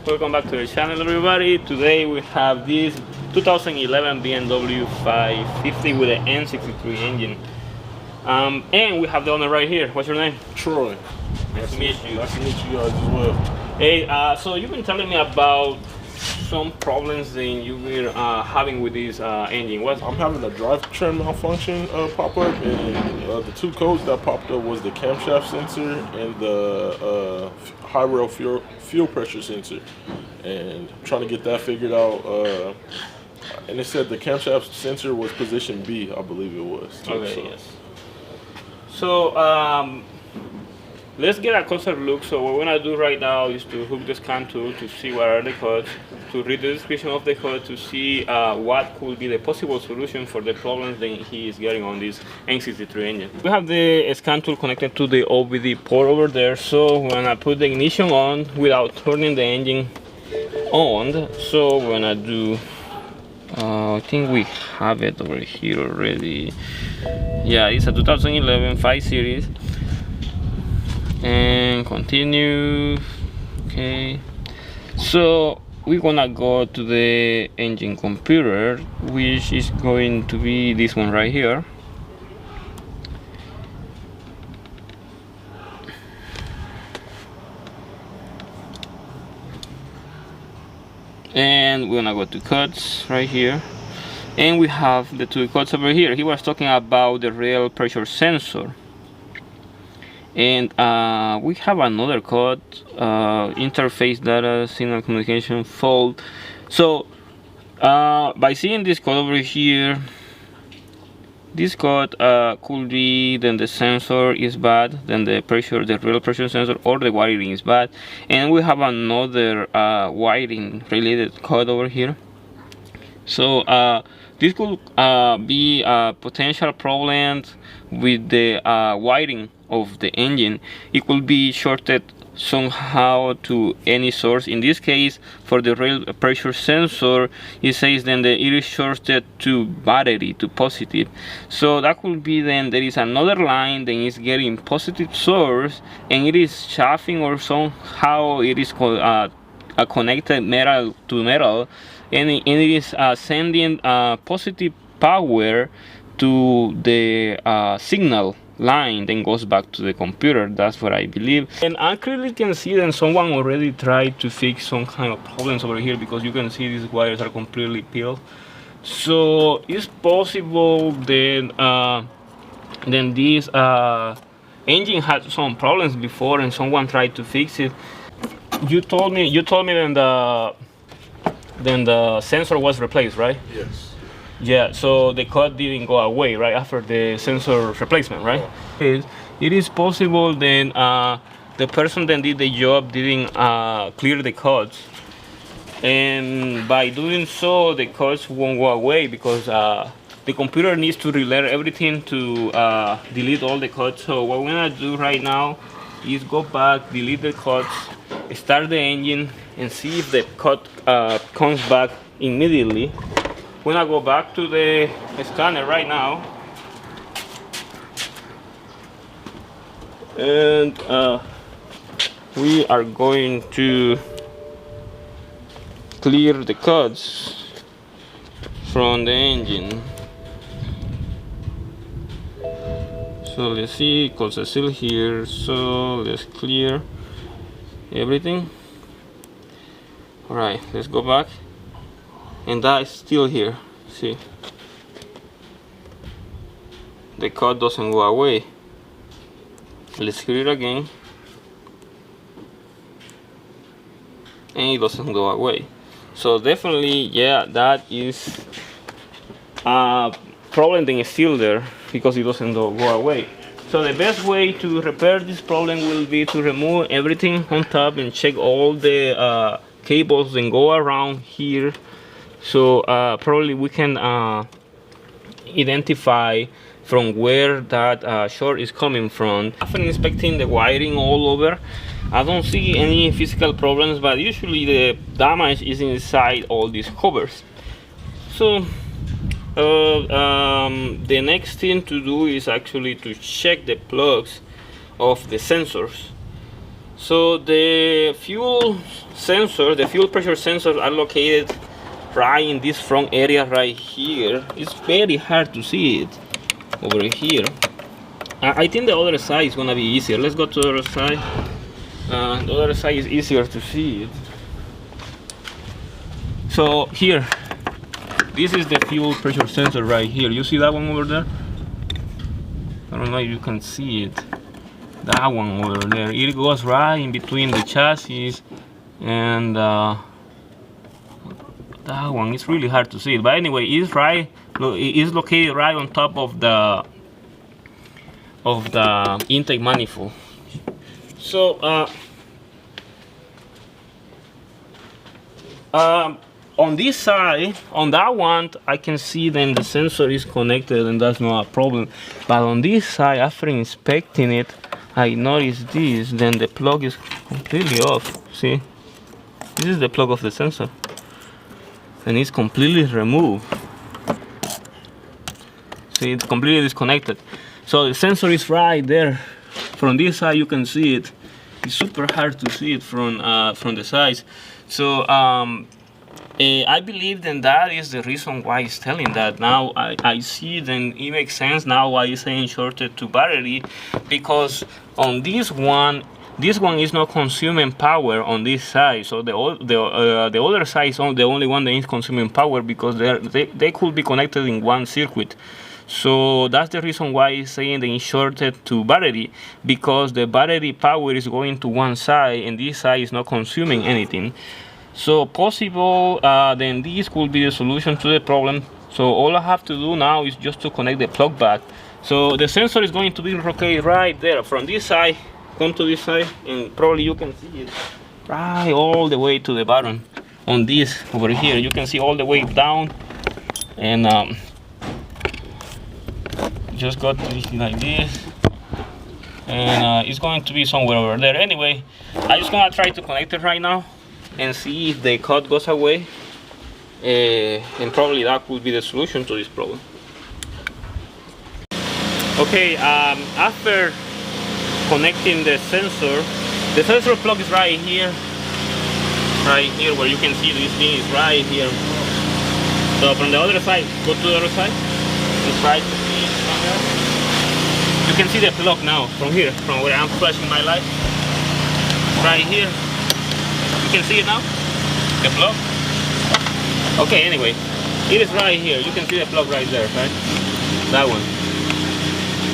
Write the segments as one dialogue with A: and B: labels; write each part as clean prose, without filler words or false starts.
A: Welcome back to the channel, everybody. Today we have this 2011 BMW 550 with an N63 engine. And we have the owner right here. What's your name?
B: Troy.
A: Nice to meet you.
B: Nice to meet you guys as well.
A: Hey, so you've been telling me about some problems that you were having with this engine.
B: I'm having a drivetrain malfunction pop up, and the two codes that popped up was the camshaft sensor and the high rail fuel pressure sensor. And I'm trying to get that figured out. And it said the camshaft sensor was position B, I believe it was.
A: Okay, so. Yes. So let's get a closer look. So what we're gonna do right now is to hook the scan tool to see what are the codes, to read the description of the code, to see what could be the possible solution for the problems that he is getting on this N63 engine. We have the scan tool connected to the OBD port over there, so we're gonna put the ignition on without turning the engine on. So we're gonna do, I think we have it over here already. Yeah, it's a 2011 5 Series. And continue. Okay, so we're gonna go to the engine computer, which is going to be this one right here. And we're gonna go to codes right here, and we have the two codes over here. He was talking about the rail pressure sensor. And we have another code, interface data signal communication fault. So by seeing this code over here, this code could be then the sensor is bad, then the real pressure sensor or the wiring is bad. And we have another wiring related code over here. So this could be a potential problem with the wiring of the engine. It could be shorted somehow to any source. In this case, for the rail pressure sensor, it says then that it is shorted to battery, to positive. So that could be then there is another line that is getting positive source, and it is chafing, or somehow it is a connected metal to metal, and it is sending positive power to the signal line, then goes back to the computer. That's what I believe. And I clearly can see that someone already tried to fix some kind of problems over here, because you can see these wires are completely peeled. So it's possible that this engine had some problems before and someone tried to fix it. You told me then the sensor was replaced, right?
B: Yes.
A: Yeah, so the code didn't go away right after the sensor replacement, right? Yeah. It is possible then the person that did the job didn't clear the codes, and by doing so the codes won't go away, because the computer needs to relearn everything to delete all the codes. So what we're gonna do right now is go back, delete the codes, start the engine, and see if the code comes back immediately. We're gonna go back to the scanner right now, and we are going to clear the codes from the engine. So let's see, codes are still here, so let's clear everything. Alright, let's go back. And that is still here. See, the code doesn't go away. Let's clear it again, and it doesn't go away. So definitely, yeah, that is a problem that is still there, because it doesn't go away. So the best way to repair this problem will be to remove everything on top and check all the cables and go around here. So probably we can identify from where that short is coming from. After inspecting the wiring all over, I don't see any physical problems, but usually the damage is inside all these covers. So the next thing to do is actually to check the plugs of the sensors. So the fuel sensor, the fuel pressure sensors are located right in this front area right here. It's very hard to see it over here. I think the other side is gonna be easier. Let's go to the other side. The other side is easier to see it. So here, this is the fuel pressure sensor right here. You see that one over there? I don't know if you can see it. That one over there. It goes right in between the chassis and that one. It's really hard to see it. But anyway, it's right. It's located right on top of the intake manifold. So on this side, on that one, I can see then the sensor is connected and that's not a problem. But on this side, after inspecting it, I noticed this, then the plug is completely off. See? This is the plug of the sensor. And it's completely removed. See, it's completely disconnected. So the sensor is right there. From this side you can see it. It's super hard to see it from the sides. So I believe then that is the reason why it's telling that. Now I see then it makes sense now why it's saying shorted to battery, because on this one is not consuming power on this side. So the other side is the only one that is consuming power, because they could be connected in one circuit. So that's the reason why it's saying they shorted to battery, because the battery power is going to one side and this side is not consuming anything. So possible then this could be the solution to the problem. So all I have to do now is just to connect the plug back. So the sensor is going to be located right there. From this side, come to this side, and probably you can see it right all the way to the bottom. On this over here, you can see all the way down, and just got this like this, and it's going to be somewhere over there. Anyway, I'm just gonna try to connect it right now and see if the cut goes away, and probably that would be the solution to this problem. Okay, after connecting the sensor plug is right here where you can see this thing is right here. So from the other side, go to the other side and try to see it from there. You can see the plug now from here, from where I'm flashing my light. Right here. You can see it now? The plug? Okay, anyway, it is right here. You can see the plug right there, right? That one.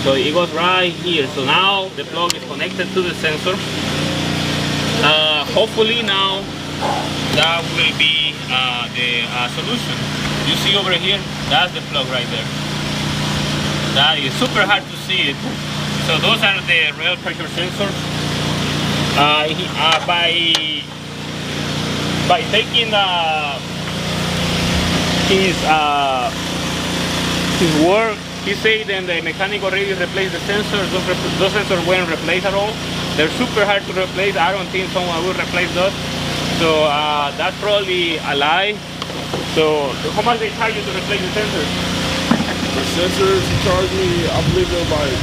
A: So it goes right here. So now the plug is connected to the sensor. Hopefully now that will be the solution. You see over here, that's the plug right there. That is super hard to see it. So those are the real pressure sensors. By taking his work, he said then the mechanic already replaced the sensors. Those sensors weren't replaced at all. They're super hard to replace. I don't think someone will replace those. So that's probably a lie. So how much they charge you to replace the sensors?
B: The sensors he charged me, I believe they're like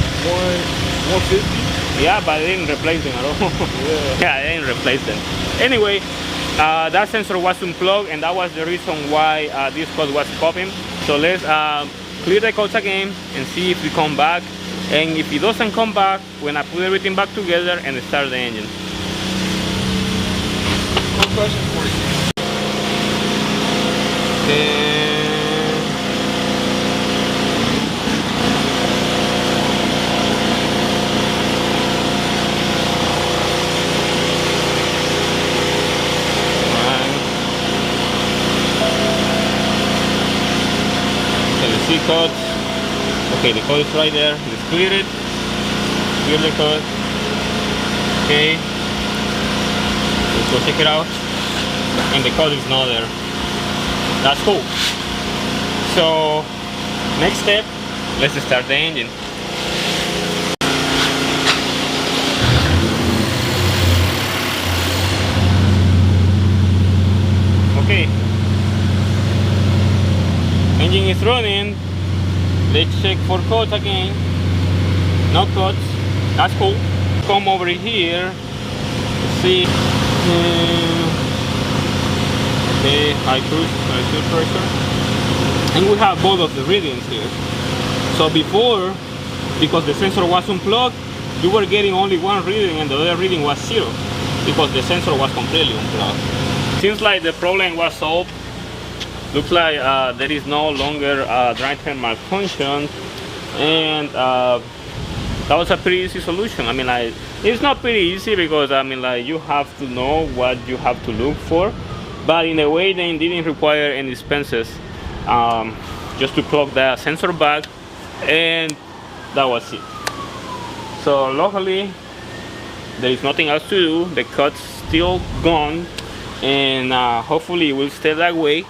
B: $150.
A: Yeah, but they didn't replace them at all. Yeah, they didn't replace them. Anyway, that sensor was unplugged, and that was the reason why this code was popping. So let's clear the codes again and see if we come back. And if it doesn't come back, when I put everything back together and start the engine.
B: One question for you.
A: See code. Okay, the code is right there. Let's clear it. Clear the code. Okay. Let's go check it out. And the code is not there. That's cool. So next step, let's start the engine. Okay. Engine is running. Let's check for codes again. No codes. That's cool. Come over here. See. Okay, high push, high fuel pressure. And we have both of the readings here. So before, because the sensor was unplugged, you were getting only one reading and the other reading was 0 because the sensor was completely unplugged. Seems like the problem was solved. Looks like there is no longer drivetrain malfunction, and that was a pretty easy solution. I mean, like, it's not pretty easy because I mean, like, you have to know what you have to look for, but in a way they didn't require any expenses, just to plug the sensor back, and that was it. So luckily there is nothing else to do. The cut's still gone, and hopefully it will stay that way.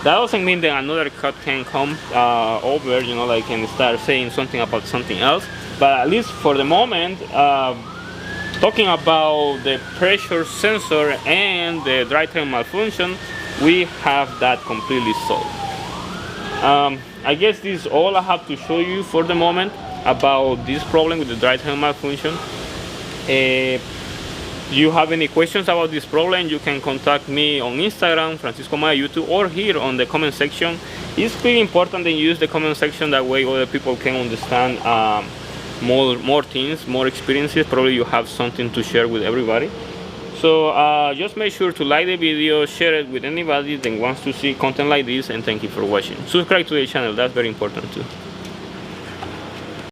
A: That doesn't mean that another cut can come over, you know, like, and start saying something about something else. But at least for the moment, talking about the pressure sensor and the drivetrain malfunction, we have that completely solved. I guess this is all I have to show you for the moment about this problem with the drivetrain malfunction. If you have any questions about this problem, you can contact me on Instagram, Francisco Maya YouTube, or here on the comment section. It's pretty important that you use the comment section, that way other people can understand more things, more experiences. Probably you have something to share with everybody. So just make sure to like the video, share it with anybody that wants to see content like this, and thank you for watching. Subscribe to the channel, that's very important too.